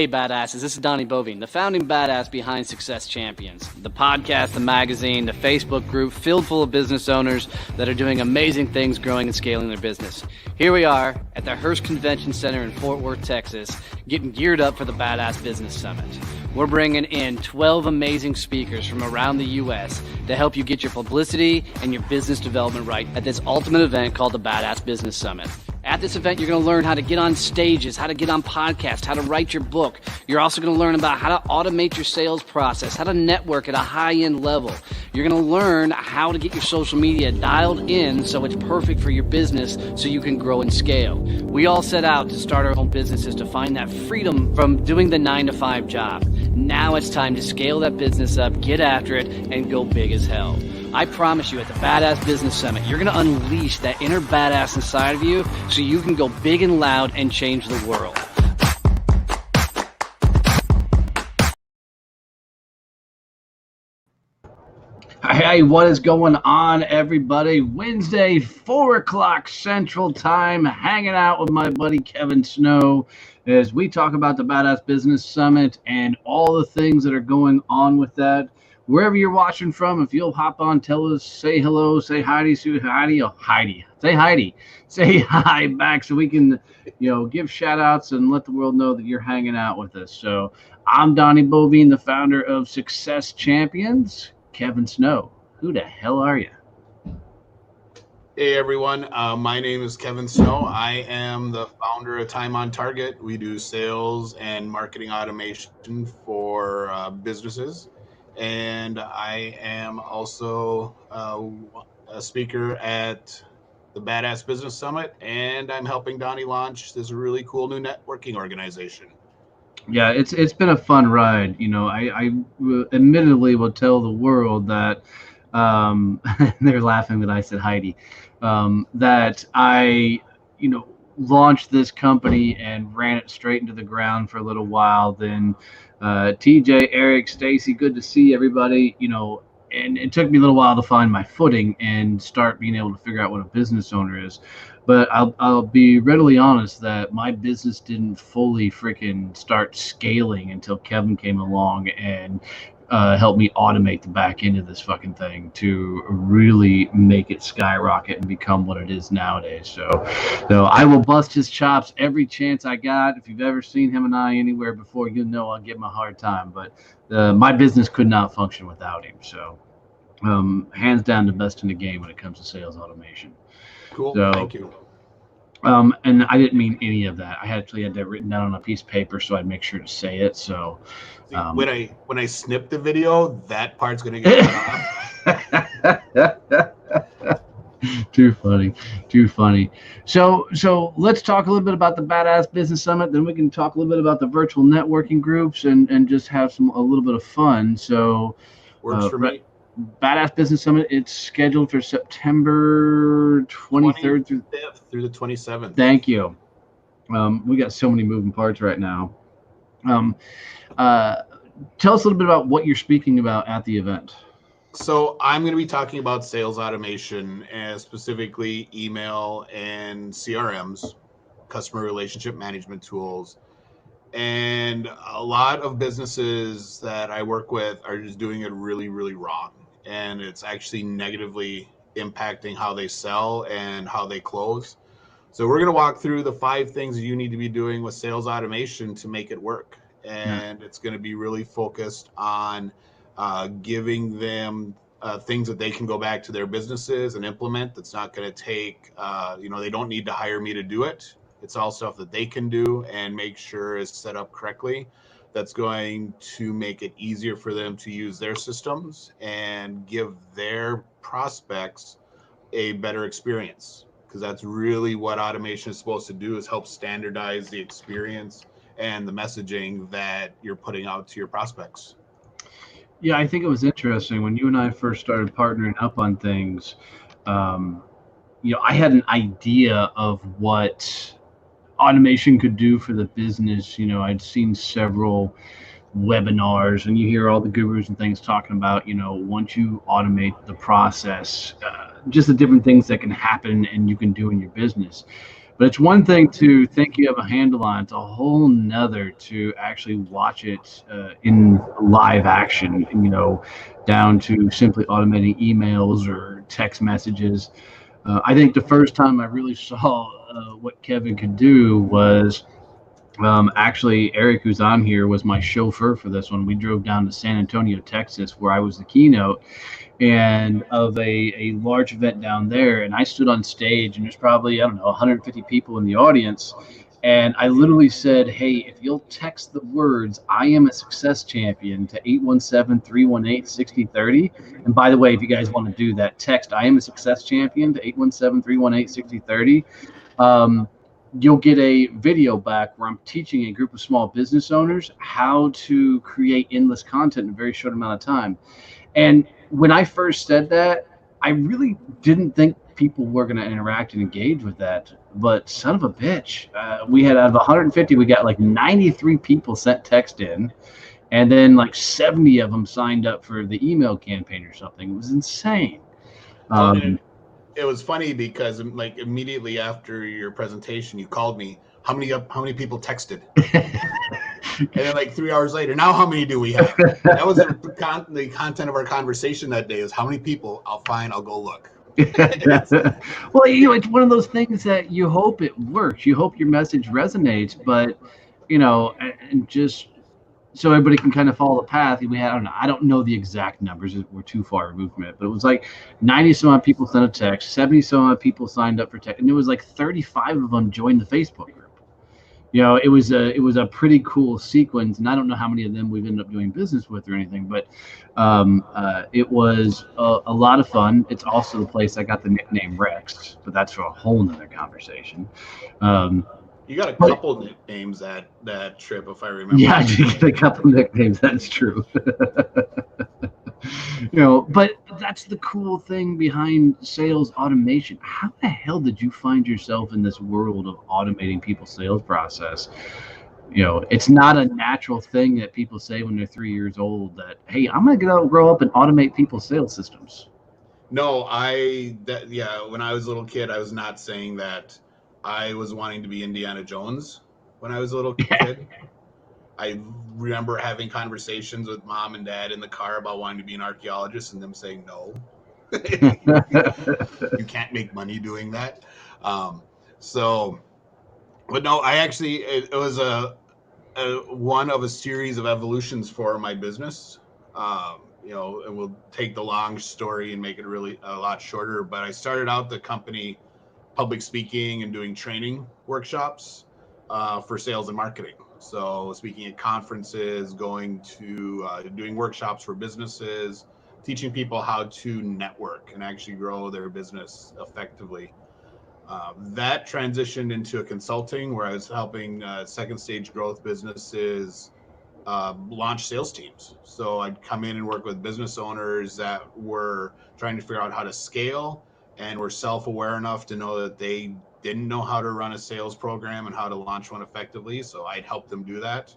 Hey badasses, this is Donnie Bovine, the founding badass behind Success Champions, the podcast, the magazine, the Facebook group filled full of business owners that are doing amazing things growing and scaling their business. Here we are at the Hearst Convention Center in Fort Worth, Texas, getting geared up for the Badass Business Summit. We're bringing in 12 amazing speakers from around the U.S. to help you get your publicity and your business development right at this ultimate event called the Badass Business Summit. At this event, you're going to learn how to get on stages, how to get on podcasts, how to write your book. You're also going to learn about how to automate your sales process, how to network at a high-end level. You're going to learn how to get your social media dialed in so it's perfect for your business so you can grow and scale. We all set out to start our own businesses to find that freedom from doing the 9-to-5 job. Now it's time to scale that business up, get after it, and go big as hell. I promise you, at the Badass Business Summit, you're going to unleash that inner badass inside of you so you can go big and loud and change the world. Hey, what is going on, everybody? Wednesday, 4 o'clock Central Time, hanging out with my buddy Kevin Snow as we talk about the Badass Business Summit and all the things that are going on with that. Wherever you're watching from, if you'll hop on, tell us, say hello, say Heidi, say hi back so we can, give shout outs and let the world know that you're hanging out with us. So I'm Donnie Bovine, the founder of Success Champions. Kevin Snow, who the hell are you? Hey everyone, my name is Kevin Snow. I am the founder of Time on Target. We do sales and marketing automation for businesses. And I am also a speaker at the Badass Business Summit, and I'm helping Donnie launch this really cool new networking organization. Yeah, it's been a fun ride. I admittedly will tell the world that they're laughing that I said Heidi, that I launched this company and ran it straight into the ground for a little while. Then TJ, Eric, Stacy, good to see everybody. And it took me a little while to find my footing and start being able to figure out what a business owner is. But I'll be readily honest that my business didn't fully freaking start scaling until Kevin came along and helped me automate the back end of this fucking thing to really make it skyrocket and become what it is nowadays. So I will bust his chops every chance I got. If you've ever seen him and I anywhere before, you know I'll give him a hard time. But my business could not function without him. So hands down the best in the game when it comes to sales automation. Cool. So, thank you. And I didn't mean any of that. I actually had that written down on a piece of paper so I'd make sure to say it. So when I snip the video, that part's gonna get cut off. Too funny. So let's talk a little bit about the Badass Business Summit. Then we can talk a little bit about the virtual networking groups and just have a little bit of fun. So works for me. Badass Business Summit, it's scheduled for September 23rd through the 27th. Thank you. We got so many moving parts right now. Tell us a little bit about what you're speaking about at the event. So I'm going to be talking about sales automation, and specifically email and CRMs, customer relationship management tools. And a lot of businesses that I work with are just doing it really, really wrong. And it's actually negatively impacting how they sell and how they close. So we're going to walk through the 5 things you need to be doing with sales automation to make it work. And it's going to be really focused on giving them things that they can go back to their businesses and implement. That's not going to take, they don't need to hire me to do it. It's all stuff that they can do and make sure is set up correctly. That's going to make it easier for them to use their systems and give their prospects a better experience. Because that's really what automation is supposed to do, is help standardize the experience and the messaging that you're putting out to your prospects. Yeah, I think it was interesting when you and I first started partnering up on things. I had an idea of what automation could do for the business. I'd seen several webinars and you hear all the gurus and things talking about, once you automate the process, just the different things that can happen and you can do in your business. But it's one thing to think you have a handle on; it's a whole nother to actually watch it in live action. Down to simply automating emails or text messages. I think the first time I really saw what Kevin could do was actually, Eric, who's on here, was my chauffeur for this one. We drove down to San Antonio, Texas, where I was the keynote and of a large event down there. And I stood on stage, and there's probably, I don't know, 150 people in the audience. And I literally said, hey, if you'll text the words, I am a success champion to 817-318-6030. And by the way, if you guys want to do that, text, I am a success champion to 817-318-6030. You'll get a video back where I'm teaching a group of small business owners how to create endless content in a very short amount of time. And when I first said that, I really didn't think people were going to interact and engage with that. But son of a bitch, we had out of 150, we got like 93 people sent text in. And then like 70 of them signed up for the email campaign or something. It was insane. It was funny because like immediately after your presentation, you called me. How many people texted? And then like 3 hours later, now how many do we have? That was the content of our conversation that day, is how many people. I'll go look. Well, it's one of those things that you hope it works. You hope your message resonates, but and just so everybody can kind of follow the path. I don't know the exact numbers. We're too far removed from it, but it was like 90 some odd people sent a text, 70 some odd people signed up for text, and it was like 35 of them joined the Facebook group. It was a pretty cool sequence, and I don't know how many of them we've ended up doing business with or anything, but it was a lot of fun. It's also the place I got the nickname Rex, but that's for a whole nother conversation. You got a couple nicknames that trip, if I remember. Yeah, I did get a couple nicknames. That's true. But that's the cool thing behind sales automation. How the hell did you find yourself in this world of automating people's sales process? It's not a natural thing that people say when they're 3 years old that, hey, I'm going to grow up and automate people's sales systems. No, when I was a little kid, I was not saying that. I was wanting to be Indiana Jones when I was a little kid. I remember having conversations with mom and dad in the car about wanting to be an archaeologist, and them saying no. You can't make money doing that. But no, I actually, it was a one of a series of evolutions for my business. And we'll take the long story and make it really a lot shorter. But I started out the company public speaking and doing training workshops for sales and marketing. So speaking at conferences, going to doing workshops for businesses, teaching people how to network and actually grow their business effectively. That transitioned into a consulting where I was helping second stage growth businesses launch sales teams. So I'd come in and work with business owners that were trying to figure out how to scale and were self-aware enough to know that they didn't know how to run a sales program and how to launch one effectively. So I'd help them do that.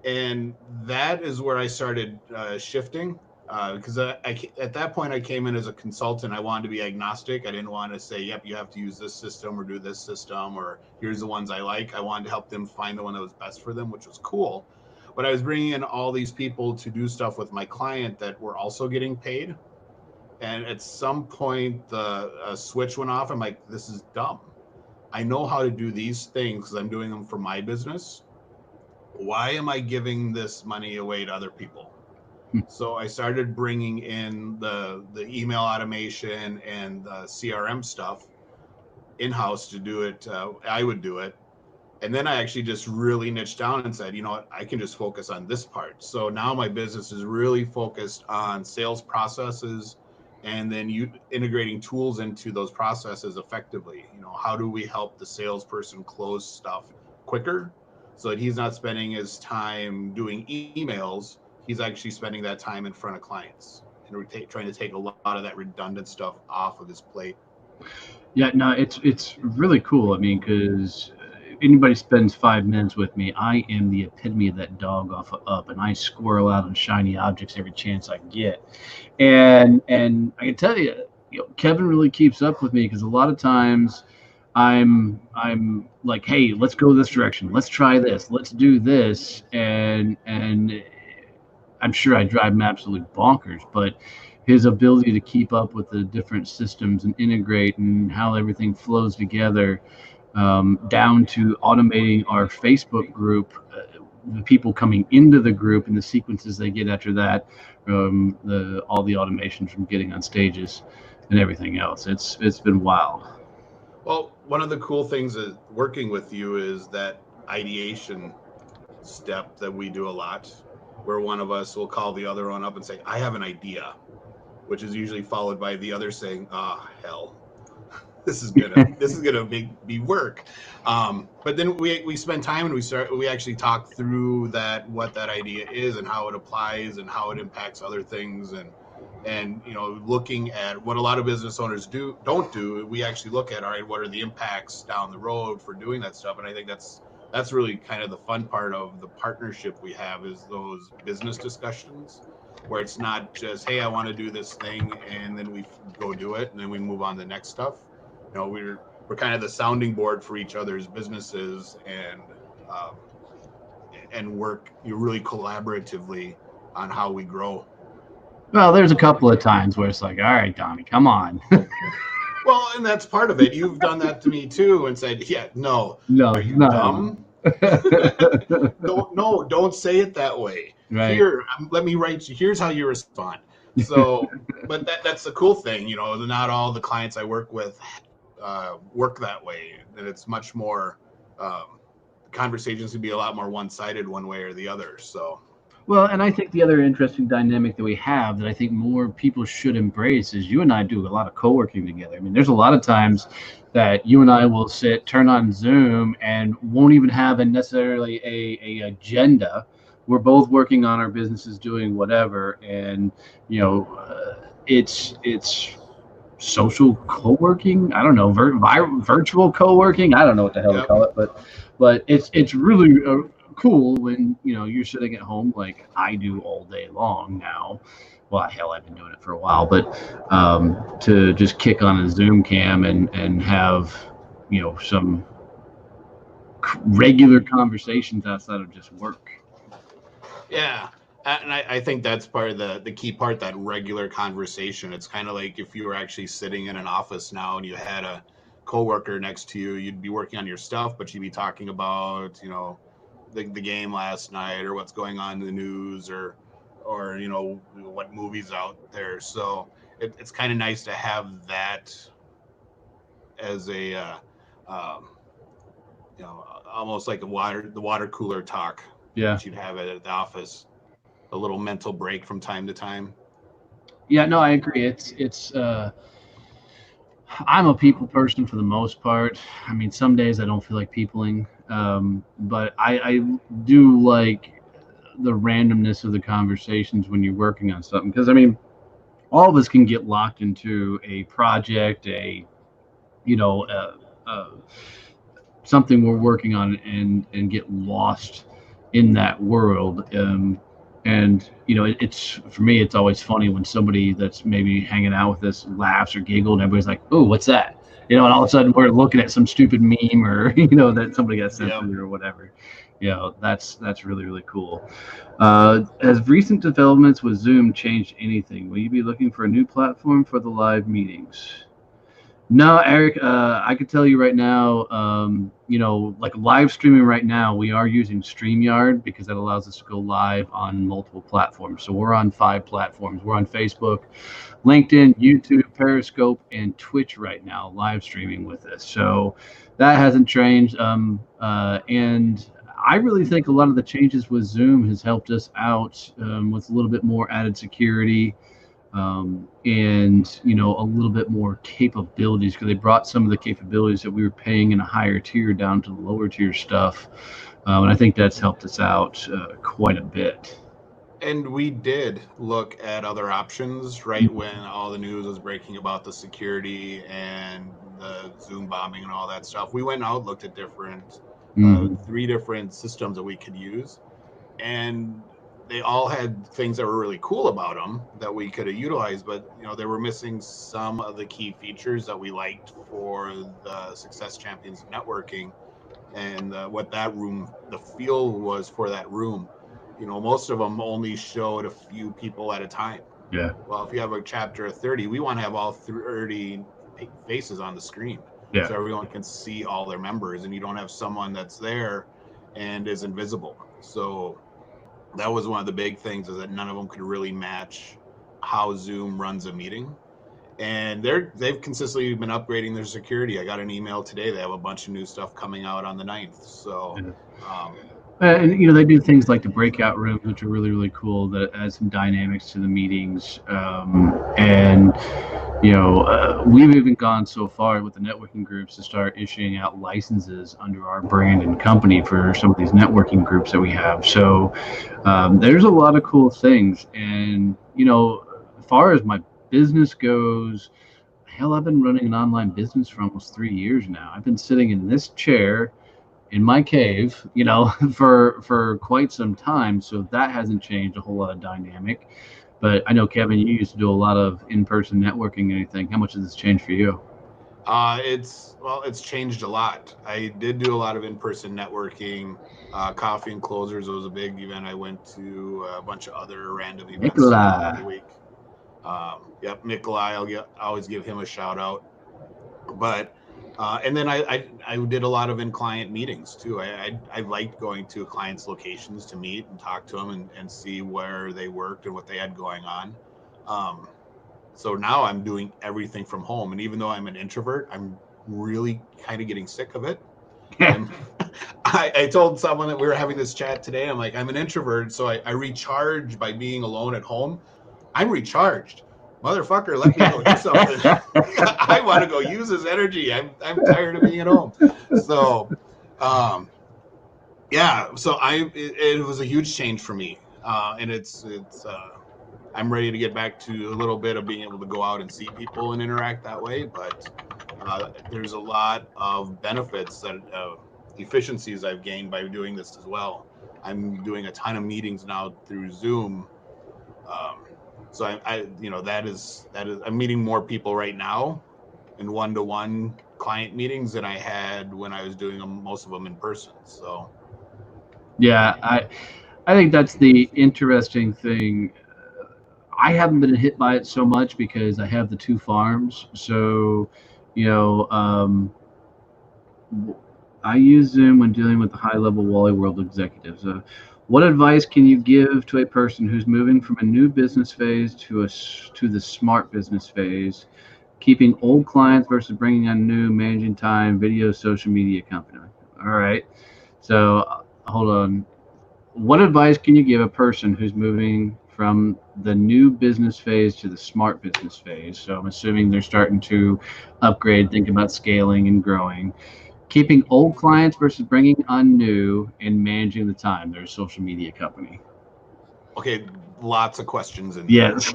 And that is where I started shifting because at that point I came in as a consultant. I wanted to be agnostic. I didn't want to say, yep, you have to use this system or do this system, or here's the ones I like. I wanted to help them find the one that was best for them, which was cool. But I was bringing in all these people to do stuff with my client that were also getting paid. And at some point, the switch went off. I'm like, this is dumb. I know how to do these things because I'm doing them for my business. Why am I giving this money away to other people? So I started bringing in the email automation and the CRM stuff in-house to do it. I would do it. And then I actually just really niched down and said, you know what, I can just focus on this part. So now my business is really focused on sales processes and then integrating tools into those processes effectively. How do we help the salesperson close stuff quicker so that he's not spending his time doing emails? He's actually spending that time in front of clients and we're trying to take a lot of that redundant stuff off of his plate. Yeah, no, it's really cool. I mean, because anybody spends 5 minutes with me, I am the epitome of that dog off of Up, and I squirrel out on shiny objects every chance I get. And I can tell you, Kevin really keeps up with me because a lot of times I'm like, hey, let's go this direction. Let's try this. Let's do this. And I'm sure I drive him absolutely bonkers, but his ability to keep up with the different systems and integrate and how everything flows together, down to automating our Facebook group, the people coming into the group and the sequences they get after that, all the automations from getting on stages and everything else. It's been wild. Well, one of the cool things is working with you is that ideation step that we do a lot, where one of us will call the other one up and say, I have an idea, which is usually followed by the other saying, hell, this is gonna be work. But then we spend time and we actually talk through what that idea is and how it applies and how it impacts other things, and looking at what a lot of business owners don't do. We actually look at, all right, what are the impacts down the road for doing that stuff. And I think that's really kind of the fun part of the partnership we have, is those business discussions where it's not just, hey, I want to do this thing, and then we go do it and then we move on to the next stuff. We're kind of the sounding board for each other's businesses, and work really collaboratively on how we grow. Well, there's a couple of times where it's like, all right, Donnie, come on. Well, and that's part of it. You've done that to me too, and said, yeah, no, are you dumb? Don't say it that way. Right. Here, let me write you. Here's how you respond. So, but that's the cool thing, not all the clients I work with work that way. And it's much more, conversations can be a lot more one-sided one way or the other. So, well, and I think the other interesting dynamic that we have that I think more people should embrace is you and I do a lot of co-working together. I mean, there's a lot of times that you and I will turn on Zoom, and won't even have necessarily a agenda. We're both working on our businesses, doing whatever, and it's social co-working. I don't know, virtual co-working. I don't know what the hell to call it, but it's really cool when you're sitting at home like I do all day long now. Well, hell, I've been doing it for a while, but to just kick on a Zoom cam and have some regular conversations outside of just work. Yeah. And I think that's part of the key part, that regular conversation. It's kind of like if you were actually sitting in an office now and you had a coworker next to you, you'd be working on your stuff, but you'd be talking about, the game last night, or what's going on in the news, or what movies out there. So it's kind of nice to have that as a almost like the water cooler talk. Yeah, that you'd have at the office, a little mental break from time to time. Yeah, no, I agree. I'm a people person for the most part. I mean, some days I don't feel like peopling, but I do like the randomness of the conversations when you're working on something. Because I mean, all of us can get locked into a project, something we're working on, and get lost in that world. And it's, for me, it's always funny when somebody that's maybe hanging out with us laughs or giggles, and everybody's like, "Oh, what's that?" And all of a sudden we're looking at some stupid meme, or that somebody got sent to you or whatever. That's really, really cool. Has recent developments with Zoom changed anything? Will you be looking for a new platform for the live meetings? No, Eric, I could tell you right now, like live streaming right now, we are using StreamYard because that allows us to go live on multiple platforms. So we're on 5 platforms. We're on Facebook, LinkedIn, YouTube, Periscope, and Twitch right now, live streaming with us. So that hasn't changed. And I really think a lot of the changes with Zoom has helped us out with a little bit more added security. And a little bit more capabilities, because they brought some of the capabilities that we were paying in a higher tier down to the lower tier stuff, and I think that's helped us out quite a bit. And we did look at other options right when all the news was breaking about the security and the Zoom bombing and all that stuff. We went out, looked at 3 different systems that we could use, and they all had things that were really cool about them that we could have utilized, but they were missing some of the key features that we liked for the Success Champions networking, and what that room, the feel was for that room. Most of them only showed a few people at a time. Yeah. Well, if you have a chapter of 30, we want to have all 30 faces on the screen, Yeah. so everyone can see all their members, and you don't have someone that's there and is invisible. So that was one of the big things, is that none of them could really match how Zoom runs a meeting. And they've consistently been upgrading their security. I got an email today. They have a bunch of new stuff coming out on the 9th. So, and they do things like the breakout rooms, which are really, really cool. That adds some dynamics to the meetings. And we've even gone so far with the networking groups to start issuing out licenses under our brand and company for some of these networking groups that we have. So there's a lot of cool things. And as far as my business goes, hell, I've been running an online business for almost 3 years now. I've been sitting in this chair in my cave, for quite some time. So that hasn't changed a whole lot of dynamic. But I know, Kevin, you used to do a lot of in-person networking. Anything? How much has this changed for you? It's changed a lot. I did do a lot of in-person networking. Coffee and Closers was a big event. I went to a bunch of other random events throughout the week. Yep, Nikolai, I always give him a shout out. But and then I did a lot of in-client meetings too. I liked going to clients' locations to meet and talk to them and see where they worked and what they had going on. So now I'm doing everything from home, and even though I'm an introvert, I'm really kind of getting sick of it. I told someone that we were having this chat today. I'm like, I'm an introvert, so I recharge by being alone at home. I'm recharged. Motherfucker, let me go do something. I want to go use his energy. I'm tired of being at home. So, so it was a huge change for me, and it's I'm ready to get back to a little bit of being able to go out and see people and interact that way. But there's a lot of benefits that efficiencies I've gained by doing this as well. I'm doing a ton of meetings now through Zoom. So that is I'm meeting more people right now in one-to-one client meetings than I had when I was doing most of them in person. So yeah, I think that's the interesting thing. I haven't been hit by it so much because I have the 2 farms. So, I use Zoom when dealing with the high-level Wally World executives. What advice can you give to a person who's moving from a new business phase to the smart business phase, keeping old clients versus bringing on new, managing time, video, social media company? All right. So hold on. What advice can you give a person who's moving from the new business phase to the smart business phase? So I'm assuming they're starting to upgrade, think about scaling and growing. Keeping old clients versus bringing on new, and managing the time. Their social media company. Okay, lots of questions in there. Yes.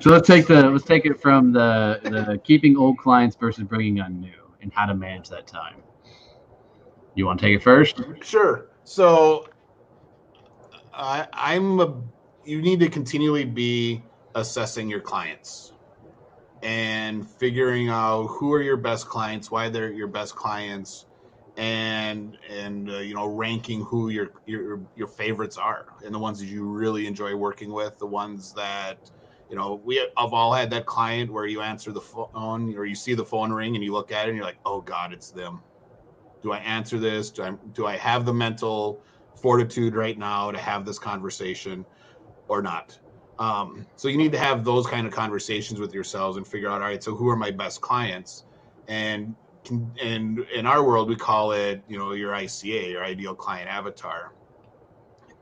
So let's take it from the keeping old clients versus bringing on new, and how to manage that time. You want to take it first? Sure. So you need to continually be assessing your clients and figuring out who are your best clients, why they're your best clients, and ranking who your favorites are, and the ones that you really enjoy working with, the ones that we have all had that client where you answer the phone or you see the phone ring and you look at it and you're like, oh God, it's them. Do I answer this? Do I have the mental fortitude right now to have this conversation or not? So you need to have those kind of conversations with yourselves and figure out, all right, so who are my best clients? And in our world, we call it, your ICA, your ideal client avatar,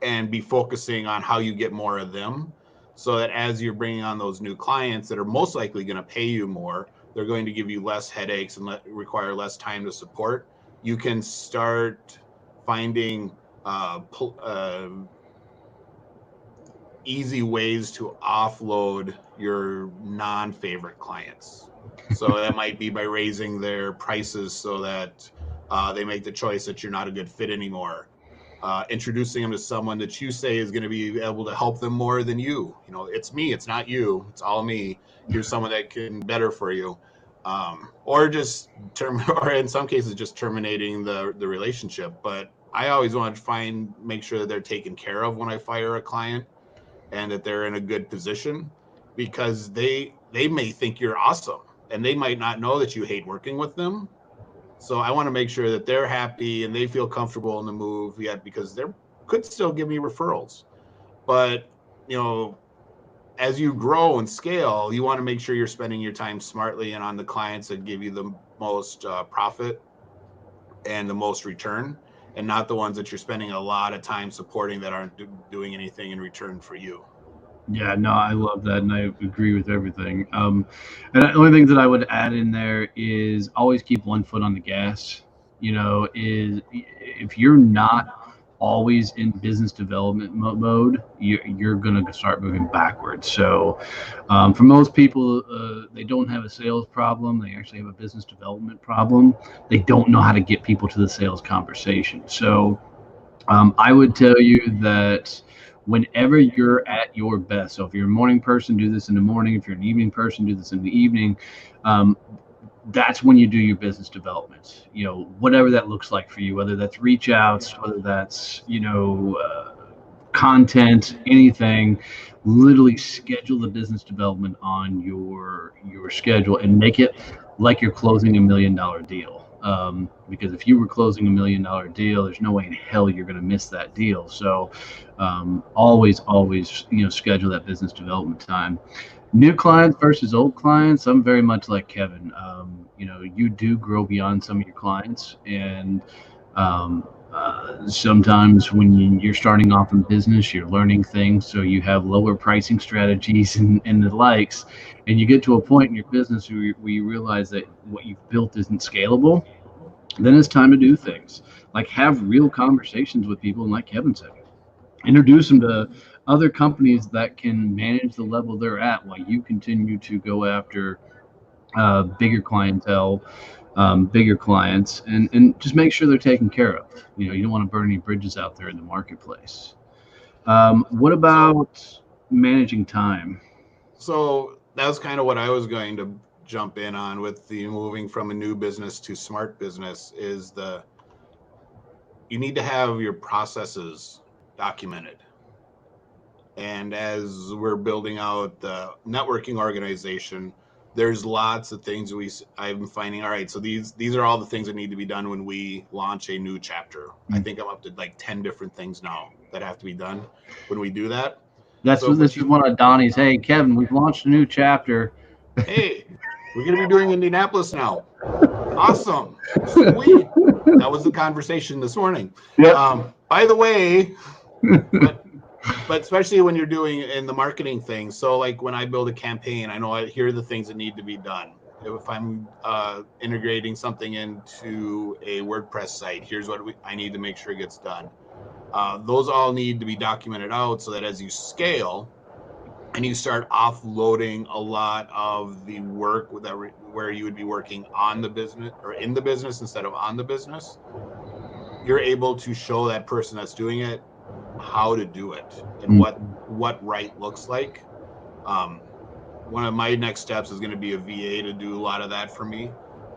and be focusing on how you get more of them, so that as you're bringing on those new clients that are most likely going to pay you more, they're going to give you less headaches and require less time to support. You can start finding easy ways to offload your non-favorite clients. So that might be by raising their prices so that they make the choice that you're not a good fit anymore. introducing them to someone that you say is going to be able to help them more than you. You know, it's me, it's not you, it's all me. Here's someone that can better for you. Or just or in some cases just terminating the relationship. But I always want to make sure that they're taken care of when I fire a client, and that they're in a good position, because they may think you're awesome and they might not know that you hate working with them. So I want to make sure that they're happy and they feel comfortable in the move yet, because they could still give me referrals. But, you know, as you grow and scale, you want to make sure you're spending your time smartly and on the clients that give you the most profit and the most return, and not the ones that you're spending a lot of time supporting that aren't doing anything in return for you. Yeah, no, I love that, and I agree with everything. And the only thing that I would add in there is always keep one foot on the gas. You know, is if you're not always in business development mode, you're going to start moving backwards. So, for most people, they don't have a sales problem; they actually have a business development problem. They don't know how to get people to the sales conversation. So, I would tell you that whenever you're at your best, so if you're a morning person, do this in the morning. If you're an evening person, do this in the evening. Um, that's when you do your business development. You know, whatever that looks like for you, whether that's reach outs, whether that's, content, anything. Literally schedule the business development on your schedule and make it like you're closing $1 million deal. Because if you were closing $1 million deal, there's no way in hell you're going to miss that deal. So always, schedule that business development time. New clients versus old clients. I'm very much like Kevin. You do grow beyond some of your clients, and sometimes when you're starting off in business, you're learning things, so you have lower pricing strategies and the likes, and you get to a point in your business where you realize that what you've built isn't scalable. Then it's time to do things like have real conversations with people, and like Kevin said, introduce them to other companies that can manage the level they're at while you continue to go after bigger clientele, bigger clients, and just make sure they're taken care of. You don't want to burn any bridges out there in the marketplace. What about managing time? So that was kind of what I was going to jump in on with the moving from a new business to smart business, is you need to have your processes documented. And as we're building out the networking organization, there's lots of things I'm finding. All right, so these are all the things that need to be done when we launch a new chapter. I think I'm up to like 10 different things now that have to be done when we do that. This is one of Donnie's. Hey, Kevin, we've launched a new chapter. Hey, we're going to be doing Indianapolis now. Awesome. Sweet. That was the conversation this morning. Yep. By the way, but especially when you're doing in the marketing thing. So like when I build a campaign, I know here are the things that need to be done. If I'm integrating something into a WordPress site, here's what I need to make sure it gets done. Those all need to be documented out, so that as you scale and you start offloading a lot of the work where you would be working on the business or in the business instead of on the business, you're able to show that person that's doing it how to do it and what right looks like. One of my next steps is going to be a VA to do a lot of that for me.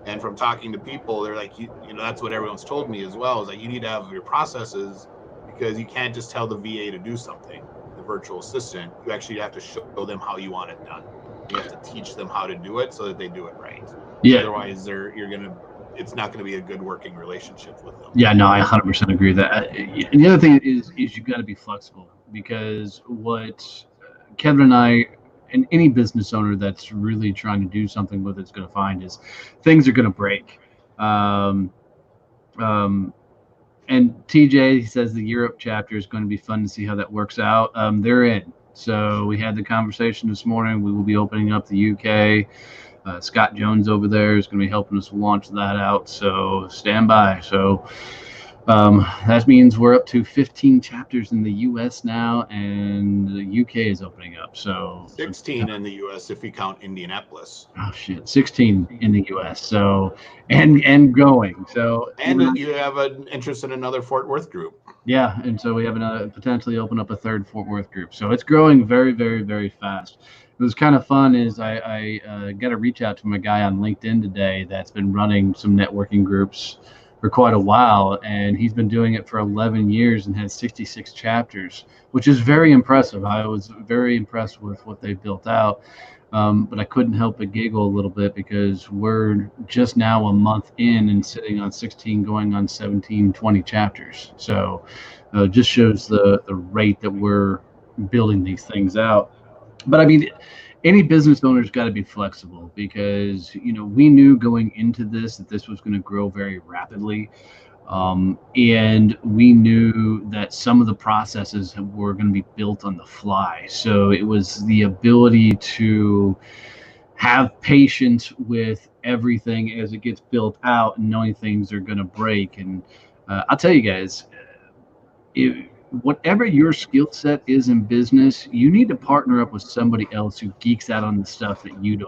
And from talking to people, they're like, that's what everyone's told me as well, is that you need to have your processes, because you can't just tell the VA to do something, the virtual assistant. You actually have to show them how you want it done. You have to teach them how to do it so that they do it right. Yeah. Otherwise, it's not going to be a good working relationship with them. Yeah, no, I 100% agree with that. And the other thing is you've got to be flexible, because what Kevin and I and any business owner that's really trying to do something with it's going to find is things are going to break. And TJ says the Europe chapter is going to be fun to see how that works out. They're in. So we had the conversation this morning. We will be opening up the UK. Scott Jones over there is going to be helping us launch that out. So stand by. So That means we're up to 15 chapters in the U.S. now, and the U.K. is opening up. So 16 in the U.S. if you count Indianapolis. Oh shit, 16 in the U.S. So and going. So And you have an interest in another Fort Worth group. Yeah, and so we have another potentially open up a third Fort Worth group. So it's growing very, very, very fast. It was kind of fun. Is I got to reach out to a guy on LinkedIn today that's been running some networking groups for quite a while, and he's been doing it for 11 years and has 66 chapters, which is very impressive. I was very impressed with what they built out. But I couldn't help but giggle a little bit because we're just now a month in and sitting on 16, going on 17, 20 chapters. So just shows the rate that we're building these things out. But I mean, any business owner's got to be flexible because, we knew going into this that this was going to grow very rapidly. And we knew that some of the processes were going to be built on the fly. So it was the ability to have patience with everything as it gets built out and knowing things are going to break. And I'll tell you guys, whatever your skill set is in business, you need to partner up with somebody else who geeks out on the stuff that you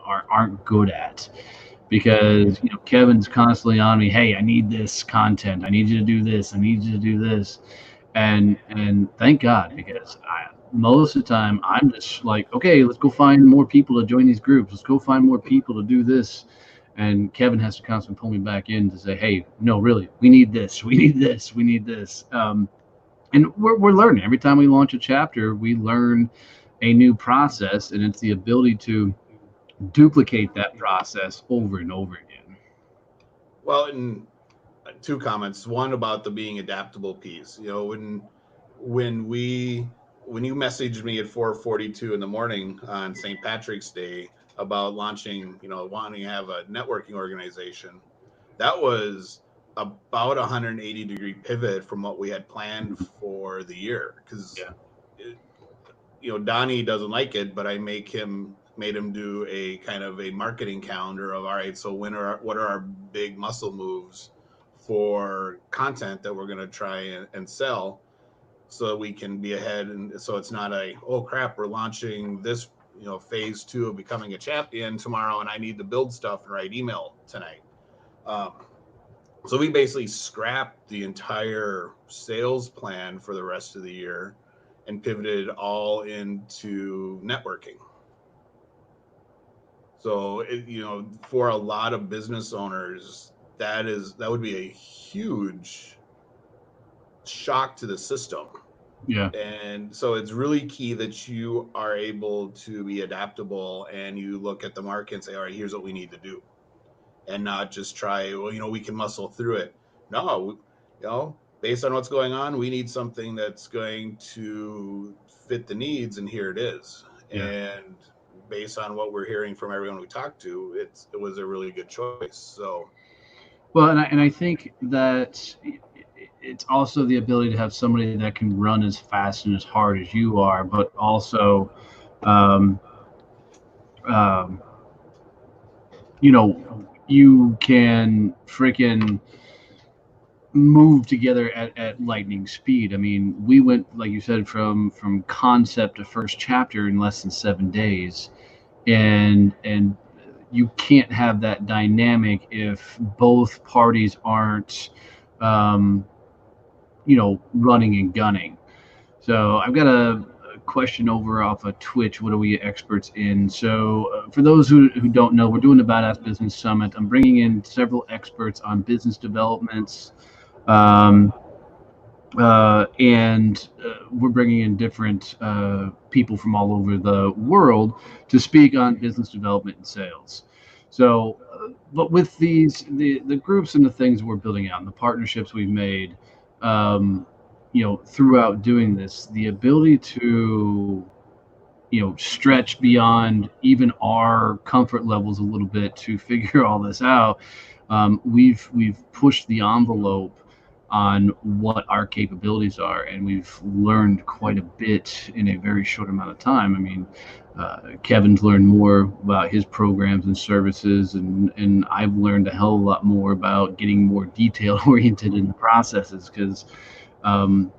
aren't good at. Because Kevin's constantly on me. Hey, I need this content. I need you to do this. I need you to do this, and thank God, because most of the time I'm just like, okay, let's go find more people to join these groups. Let's go find more people to do this, and Kevin has to constantly pull me back in to say, hey, no, really, we need this. We need this. We need this. And we're learning every time we launch a chapter. We learn a new process, and it's the ability to duplicate that process over and over again. Well, and two comments. One about the being adaptable piece. When you messaged me at 4:42 in the morning on St. Patrick's Day about launching, wanting to have a networking organization, that was about 180-degree pivot from what we had planned for the year. Because Donnie doesn't like it, but I made him do a kind of a marketing calendar of, all right, so what are our big muscle moves for content that we're going to try and sell, so that we can be ahead. And so it's not oh crap, we're launching this, phase 2 of becoming a champion tomorrow, and I need to build stuff and write email tonight. So we basically scrapped the entire sales plan for the rest of the year and pivoted all into networking. So, for a lot of business owners, that would be a huge shock to the system. Yeah. And so it's really key that you are able to be adaptable and you look at the market and say, all right, here's what we need to do. And not just try, we can muscle through it. No, based on what's going on, we need something that's going to fit the needs, and here it is. Yeah. And based on what we're hearing from everyone we talked to, it was a really good choice. So, well, and I think that it's also the ability to have somebody that can run as fast and as hard as you are, but also, you can freaking move together at lightning speed. I mean, we went, like you said, from concept to first chapter in less than 7 days, and you can't have that dynamic if both parties aren't running and gunning. So I've got a question over off of Twitch. What are we experts in? So for those who don't know, we're doing the Badass Business Summit. I'm bringing in several experts on business developments, and we're bringing in different people from all over the world to speak on business development and sales. So, but with the groups and the things we're building out and the partnerships we've made, throughout doing this, the ability to, stretch beyond even our comfort levels a little bit to figure all this out. We've pushed the envelope on what our capabilities are, and we've learned quite a bit in a very short amount of time. I mean, Kevin's learned more about his programs and services, and I've learned a hell of a lot more about getting more detail oriented in the processes, because I'm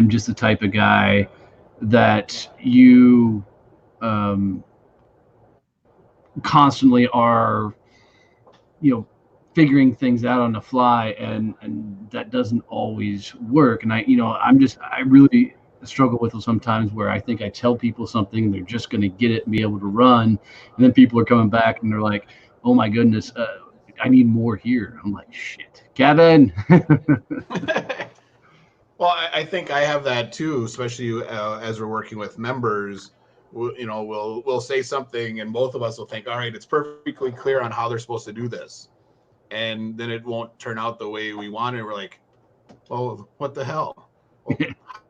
just the type of guy that you constantly are, figuring things out on the fly, and that doesn't always work. And I really struggle with it sometimes, where I think I tell people something, they're just going to get it and be able to run, and then people are coming back and they're like, oh my goodness, I need more here. I'm like, shit, Kevin. Well, I think I have that too, especially as we're working with members. We'll say something, and both of us will think, all right, it's perfectly clear on how they're supposed to do this, and then it won't turn out the way we want it. We're like, well, what the hell? Well,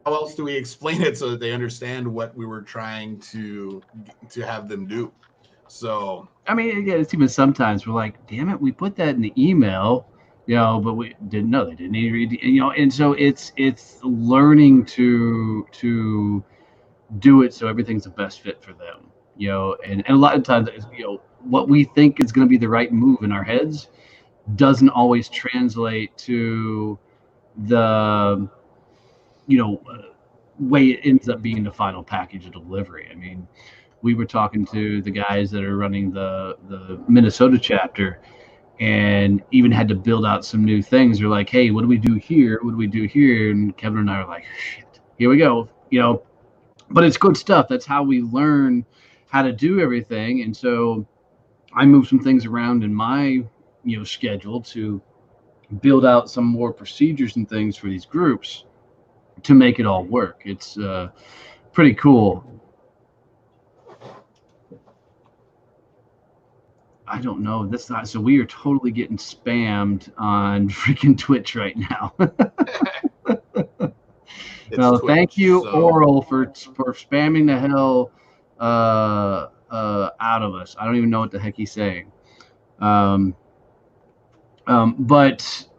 how else do we explain it so that they understand what we were trying to have them do? So, I mean, yeah, it's even sometimes we're like, damn it, we put that in the email, but we didn't know, they didn't even read, and so it's learning to do it so everything's the best fit for them, and a lot of times, what we think is going to be the right move in our heads doesn't always translate to the way it ends up being the final package of delivery. I mean, we were talking to the guys that are running the Minnesota chapter, and even had to build out some new things. They're like, hey, what do we do here? What do we do here? And Kevin and I are like, shit, here we go. But it's good stuff. That's how we learn how to do everything. And so I moved some things around in my schedule to build out some more procedures and things for these groups to make it all work. It's pretty cool. I don't know. That's not so. We are totally getting spammed on freaking Twitch right now. Well, Twitch, thank you, so. Oral, for spamming the hell out of us. I don't even know what the heck he's saying. But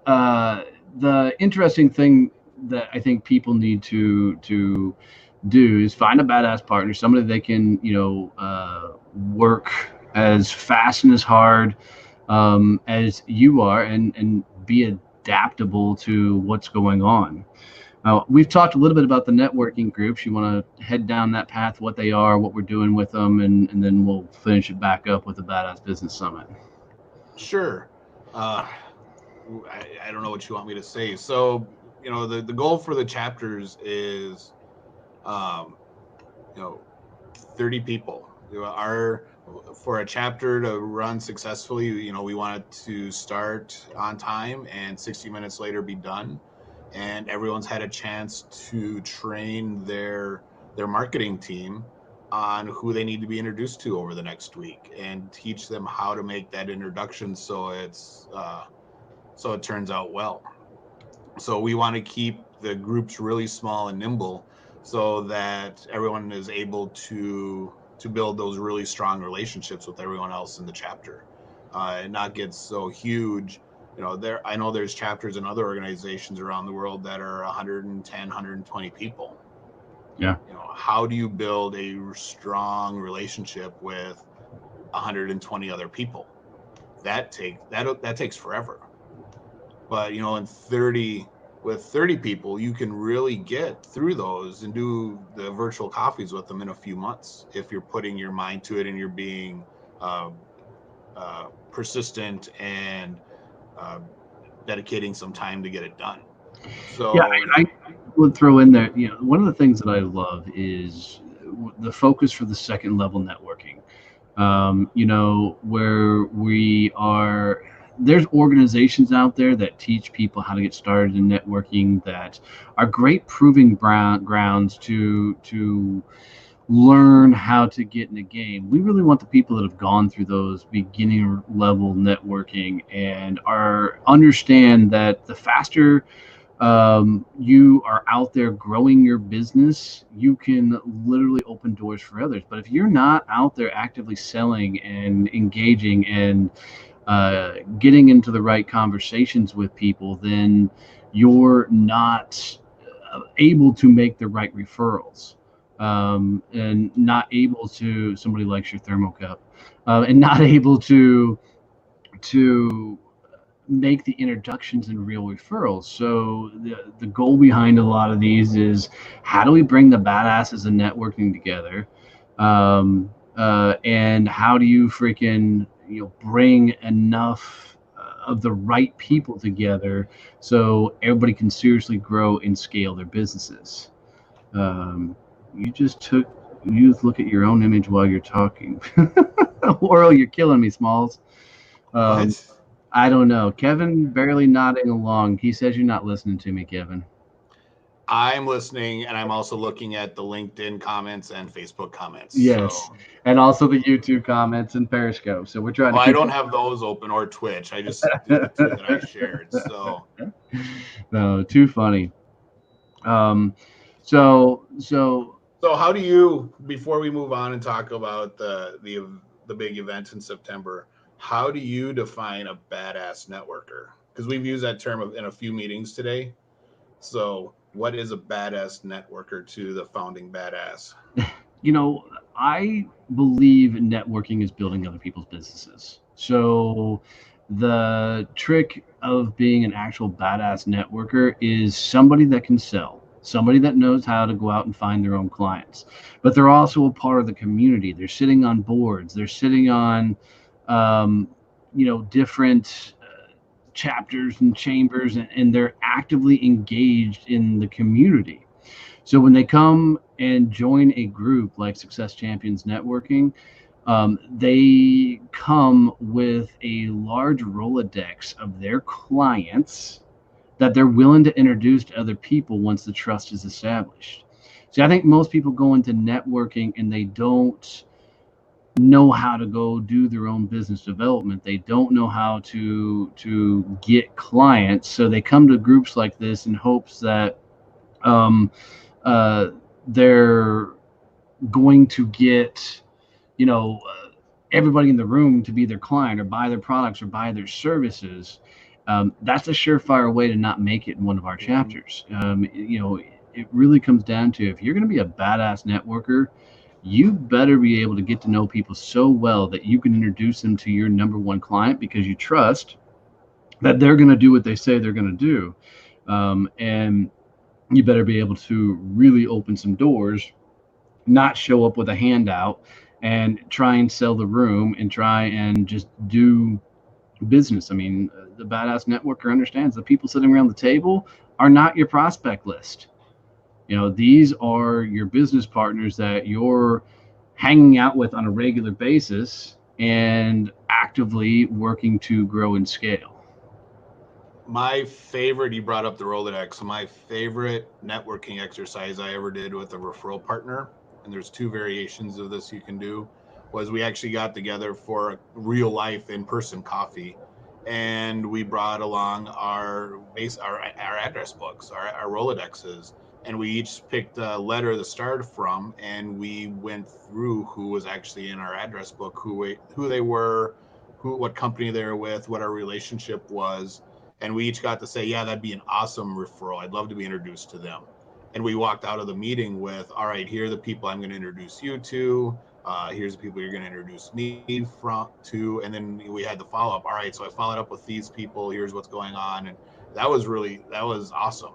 the interesting thing that I think people need to do is find a badass partner, somebody they can work as fast and as hard as you are, and be adaptable to what's going on. We've talked a little bit about the networking groups. You want to head down that path, what they are, what we're doing with them, and then we'll finish it back up with the Badass Business Summit. Sure. I don't know what you want me to say. So, the goal for the chapters is, 30 people. For a chapter to run successfully, we want it to start on time and 60 minutes later be done. And everyone's had a chance to train their marketing team on who they need to be introduced to over the next week, and teach them how to make that introduction so it turns out well. So we want to keep the groups really small and nimble, so that everyone is able to build those really strong relationships with everyone else in the chapter, and not get so huge. I know there's chapters in other organizations around the world that are 110, 120 people. Yeah. How do you build a strong relationship with 120 other people? That takes forever. But with 30 people, you can really get through those and do the virtual coffees with them in a few months, if you're putting your mind to it and you're being persistent and dedicating some time to get it done. So yeah, I would throw in there, one of the things that I love is the focus for the second level networking. Where we are, there's organizations out there that teach people how to get started in networking, that are great proving grounds to learn how to get in the game. We really want the people that have gone through those beginning level networking and understand that the faster you are out there growing your business, you can literally open doors for others. But if you're not out there actively selling and engaging and getting into the right conversations with people, then you're not able to make the right referrals, and not able to, somebody likes your thermal cup, and not able to make the introductions and real referrals. So the goal behind a lot of these is, how do we bring the badasses and networking together, and how do you freaking bring enough of the right people together so everybody can seriously grow and scale their businesses. um, you just look at your own image while you're talking. Oral, you're killing me, Smalls. um, What? I don't know. Kevin barely nodding along. He says you're not listening to me, Kevin. I'm listening, and I'm also looking at the LinkedIn comments and Facebook comments. Yes. So, And also the YouTube comments and Periscope. So we're trying to well, I keep don't have those open, or Twitch. I just do the two that I shared. So, No, too funny. Um, so so how do you, before we move on and talk about the big event in September, how do you define a badass networker? Because we've used that term in a few meetings today. So, what is a badass networker to the founding badass? I believe networking is building other people's businesses. So the trick of being an actual badass networker is somebody that can sell, somebody that knows how to go out and find their own clients, but they're also a part of the community. They're sitting on boards, they're sitting on, um, different chapters and chambers, and they're actively engaged in the community. So when they come and join a group like Success Champions Networking, they come with a large Rolodex of their clients that they're willing to introduce to other people once the trust is established. See, I think most people go into networking and they don't know how to go do their own business development. They don't know how to get clients, so they come to groups like this in hopes that um, uh, they're going to get, you know, uh, everybody in the room to be their client or buy their products or buy their services. That's a surefire way to not make it in one of our chapters. It really comes down to, if you're going to be a badass networker, you better be able to get to know people so well that you can introduce them to your number one client, because you trust that they're going to do what they say they're going to do. And you better be able to really open some doors, not show up with a handout and try and sell the room and try and just do business. I mean, the badass networker understands the people sitting around the table are not your prospect list. These are your business partners that you're hanging out with on a regular basis and actively working to grow and scale. My favorite, you brought up the Rolodex. My favorite networking exercise I ever did with a referral partner, and there's two variations of this you can do, was we actually got together for a real life in-person coffee, and we brought along our address books, our Rolodexes, and we each picked a letter to start from, and we went through who was actually in our address book, who they were, what company they were with, what our relationship was, and we each got to say, yeah, that'd be an awesome referral. I'd love to be introduced to them. And we walked out of the meeting with, all right, here are the people I'm going to introduce you to. Here's the people you're going to introduce me to. And then we had the follow up. All right, so I followed up with these people. Here's what's going on. And that was awesome.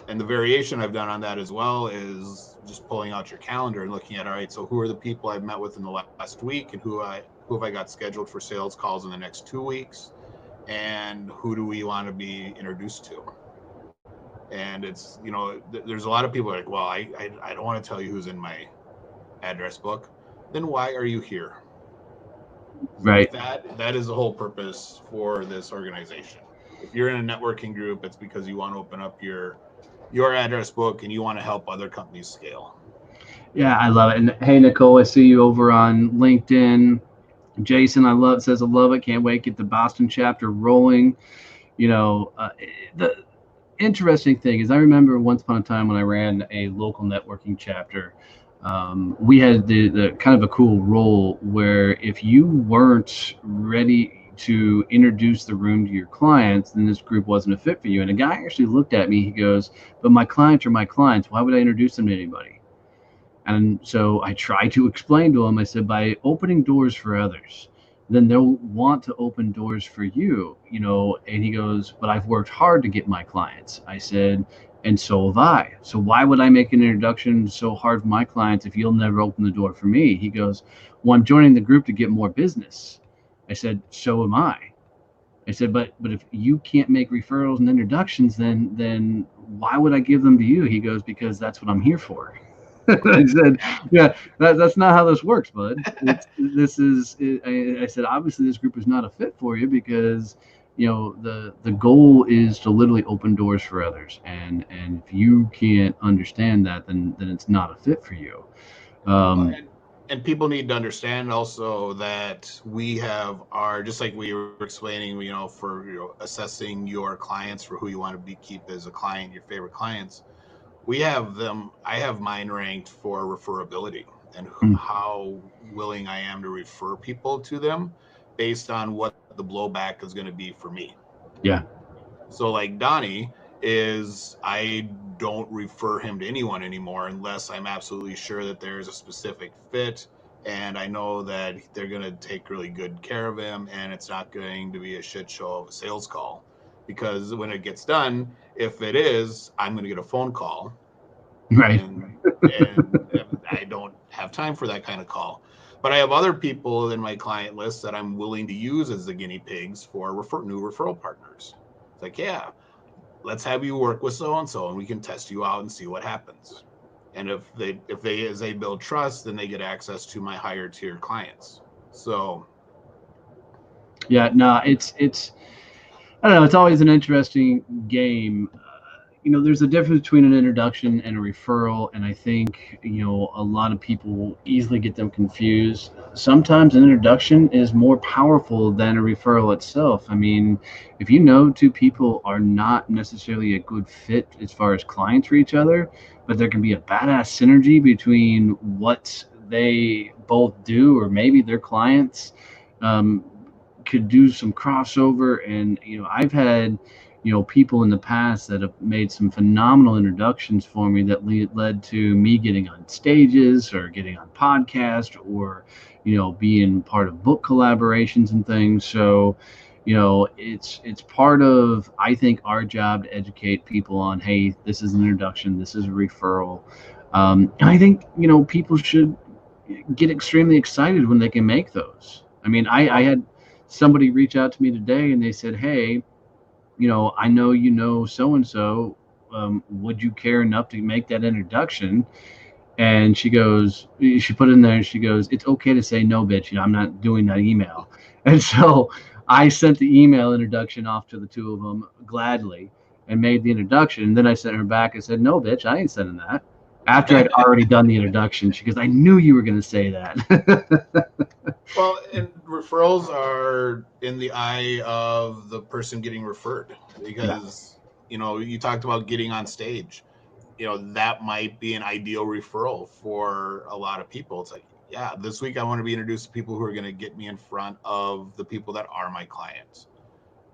And the variation I've done on that as well is just pulling out your calendar and looking at, all right, so who are the people I've met with in the last week, and who have I got scheduled for sales calls in the next 2 weeks, and who do we want to be introduced to? And it's, there's a lot of people like, well, I don't want to tell you who's in my address book. Then why are you here? Right. That is the whole purpose for this organization. If you're in a networking group, it's because you want to open up your address book and you want to help other companies scale. Yeah, I love it. And hey, Nicole, I see you over on LinkedIn. Jason, I love it. Can't wait. Get the Boston chapter rolling. The interesting thing is, I remember once upon a time when I ran a local networking chapter, we had the kind of a cool role where if you weren't ready, to introduce the room to your clients, then this group wasn't a fit for you. And a guy actually looked at me. He goes, but my clients are my clients. Why would I introduce them to anybody? And so I tried to explain to him, I said, by opening doors for others, then they'll want to open doors for you, And he goes, but I've worked hard to get my clients. I said, and so have I. So why would I make an introduction so hard for my clients if you'll never open the door for me? He goes, well, I'm joining the group to get more business. I said, so am I. I said, but if you can't make referrals and introductions, then why would I give them to you? He goes, because that's what I'm here for. I said, yeah, that's not how this works, bud. I said, obviously this group is not a fit for you because, the goal is to literally open doors for others. And if you can't understand that, then it's not a fit for you. And people need to understand also that we have just like we were explaining, for assessing your clients for who you want to keep as a client, your favorite clients. I have mine ranked for referability and how willing I am to refer people to them based on what the blowback is going to be for me. Yeah. So like Donnie I don't refer him to anyone anymore unless I'm absolutely sure that there's a specific fit and I know that they're going to take really good care of him and it's not going to be a shit show of a sales call. Because when it gets done, if it is, I'm going to get a phone call. Right. And I don't have time for that kind of call. But I have other people in my client list that I'm willing to use as the guinea pigs for new referral partners. It's like, yeah, let's have you work with so-and-so and we can test you out and see what happens. And as they build trust, then they get access to my higher tier clients. So yeah, no, it's I don't know, it's always an interesting game. There's a difference between an introduction and a referral, and I think a lot of people easily get them confused. Sometimes an introduction is more powerful than a referral itself. I mean, if two people are not necessarily a good fit as far as clients for each other, but there can be a badass synergy between what they both do, or maybe their clients could do some crossover. And I've had people in the past that have made some phenomenal introductions for me that led to me getting on stages or getting on podcasts or being part of book collaborations and things. So it's part of, I think, our job to educate people on, hey, this is an introduction, this is a referral. And I think people should get extremely excited when they can make those. I mean, I had somebody reach out to me today and they said, hey, I know so-and-so, would you care enough to make that introduction? And she put in there and she goes, it's okay to say no, bitch. I'm not doing that email. And so I sent the email introduction off to the two of them gladly and made the introduction. And then I sent her back and said, no, bitch, I ain't sending that. After I'd already done the introduction, she goes, I knew you were going to say that. Well, and referrals are in the eye of the person getting referred because, you talked about getting on stage. That might be an ideal referral for a lot of people. It's like, yeah, this week I want to be introduced to people who are going to get me in front of the people that are my clients.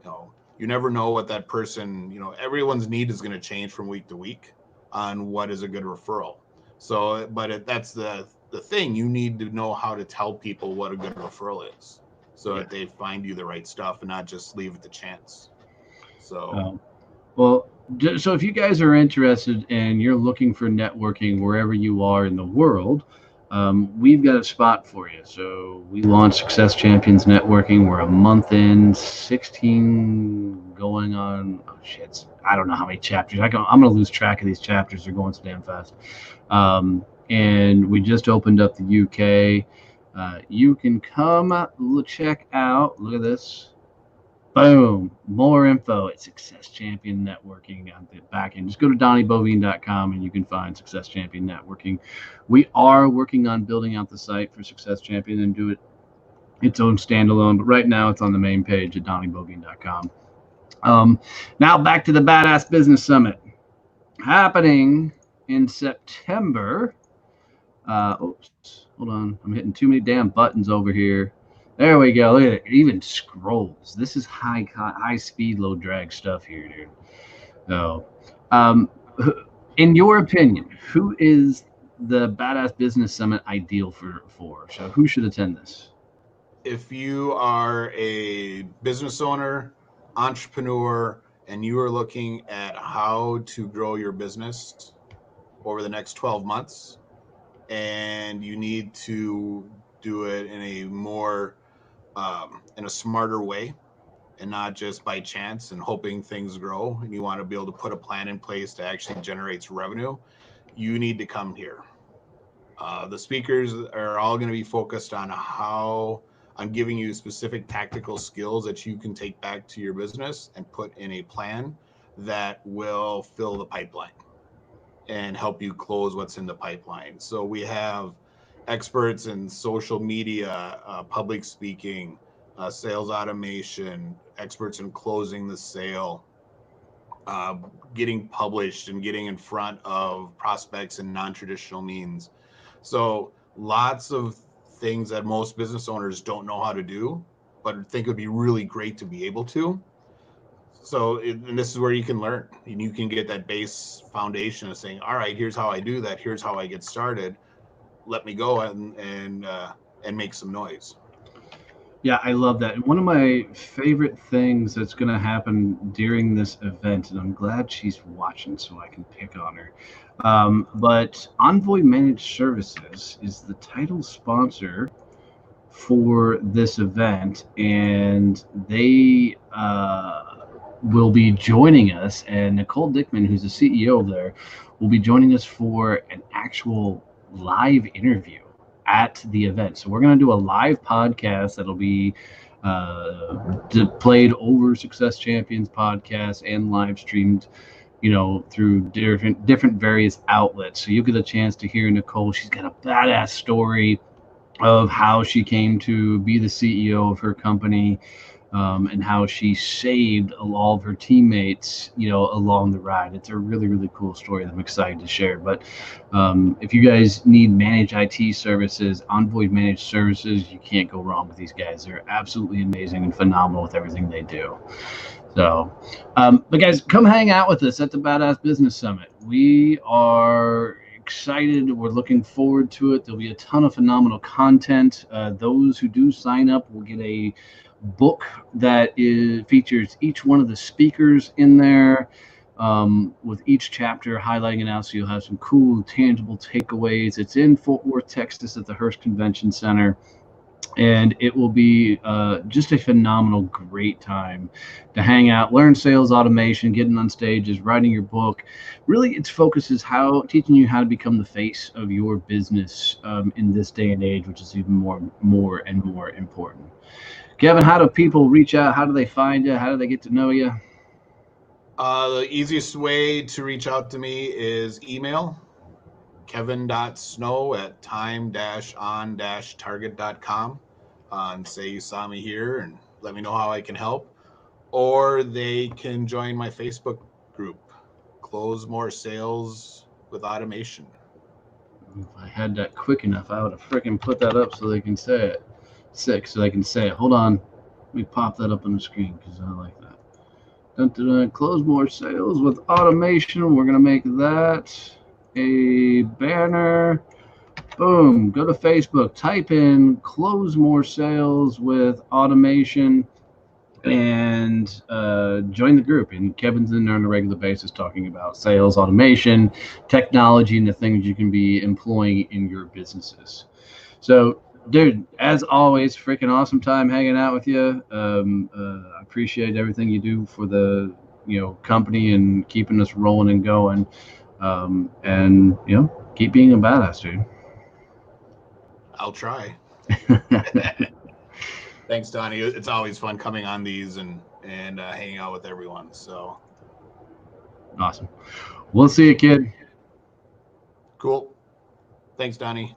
You never know what that person, everyone's need is going to change from week to week on what is a good referral. So, but that's the thing. You need to know how to tell people what a good referral is so that they find you the right stuff and not just leave it to chance. So, so if you guys are interested and you're looking for networking wherever you are in the world, we've got a spot for you. So we launched Success Champions Networking. We're a month in, 16 going on. Oh, shit. I don't know how many chapters. I'm going to lose track of these chapters. They're going so damn fast. And we just opened up the UK. You can come check out. Look at this. Boom. More info at Success Champion Networking on the back end. Just go to DonnieBovine.com and you can find Success Champion Networking. We are working on building out the site for Success Champion and do it its own standalone, but right now it's on the main page at DonnieBovine.com. Now back to the Badass Business Summit happening in September. Oops, hold on. I'm hitting too many damn buttons over here. There we go. Look at it. It even scrolls. This is high speed, low drag stuff here, dude. So, um, in your opinion, who is the Badass Business Summit ideal for? So, who should attend this? If you are a business owner, entrepreneur, and you are looking at how to grow your business over the next 12 months, and you need to do it in a more in a smarter way and not just by chance and hoping things grow, and you want to be able to put a plan in place that actually generates revenue, you need to come here. The speakers are all going to be focused on how I'm giving you specific tactical skills that you can take back to your business and put in a plan that will fill the pipeline and help you close what's in the pipeline. So we have experts in social media, public speaking, sales automation, experts in closing the sale, getting published and getting in front of prospects in non-traditional means. So lots of things that most business owners don't know how to do, but think would be really great to be able to. So, and this is where you can learn, and you can get that base foundation of saying, all right, here's how I do that. Here's how I get started. Let me go and make some noise. Yeah, I love that. And one of my favorite things that's going to happen during this event, and I'm glad she's watching so I can pick on her. But Envoy Managed Services is the title sponsor for this event, and they will be joining us. And Nicole Dickman, who's the CEO there, will be joining us for an actual live interview at the event. So we're going to do a live podcast that'll be played over Success Champions podcast and live streamed, through different various outlets. So you'll get a chance to hear Nicole. She's got a badass story of how she came to be the CEO of her company, and how she saved all of her teammates, along the ride. It's a really, really cool story that I'm excited to share. But if you guys need managed IT services, Envoy Managed Services, you can't go wrong with these guys. They're absolutely amazing and phenomenal with everything they do. So, but guys, come hang out with us at the Badass Business Summit. We are excited. We're looking forward to it. There'll be a ton of phenomenal content. Those who do sign up will get a book that features each one of the speakers in there, with each chapter highlighting it out, so you'll have some cool, tangible takeaways. It's in Fort Worth, Texas at the Hearst Convention Center, and it will be just a phenomenal, great time to hang out, learn sales automation, getting on stages, writing your book. Really, its focus is teaching you how to become the face of your business in this day and age, which is even more and more important. Kevin, how do people reach out? How do they find you? How do they get to know you? The easiest way to reach out to me is email, kevin.snow@time-on-target.com, and say you saw me here and let me know how I can help. Or they can join my Facebook group, Close More Sales with Automation. If I had that quick enough, I would have freaking put that up so they can say it. So they can say it. Hold on. Let me pop that up on the screen because I like that. Close More Sales with Automation. We're going to make that a banner. Boom. Go to Facebook. Type in Close More Sales with Automation and join the group. And Kevin's in there on a regular basis talking about sales, automation, technology, and the things you can be employing in your businesses. So, dude, as always, freaking awesome time hanging out with you. I appreciate everything you do for the company and keeping us rolling and going. And keep being a badass, dude. I'll try. Thanks, Donnie. It's always fun coming on these and hanging out with everyone. So awesome. We'll see you, kid. Cool. Thanks, Donnie.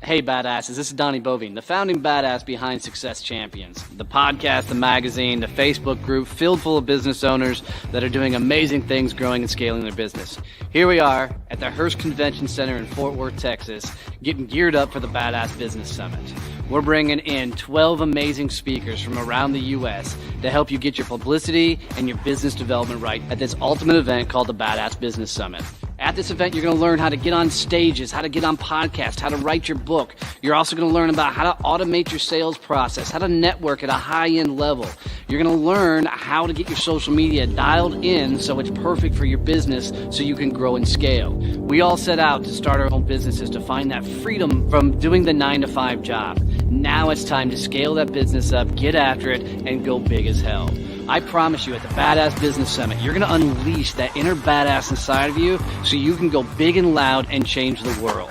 Hey badasses, this is Donnie Bovine, the founding badass behind Success Champions, the podcast, the magazine, the Facebook group filled full of business owners that are doing amazing things growing and scaling their business. Here we are at the Hearst Convention Center in Fort Worth, Texas, getting geared up for the Badass Business Summit. We're bringing in 12 amazing speakers from around the U.S. to help you get your publicity and your business development right at this ultimate event called the Badass Business Summit. At this event, you're going to learn how to get on stages, how to get on podcasts, how to write your book. You're also going to learn about how to automate your sales process, how to network at a high-end level. You're going to learn how to get your social media dialed in so it's perfect for your business so you can grow and scale. We all set out to start our own businesses to find that freedom from doing the 9-to-5 job. Now it's time to scale that business up, get after it, and go big as hell. I promise you, at the Badass Business Summit, you're going to unleash that inner badass inside of you so you can go big and loud and change the world.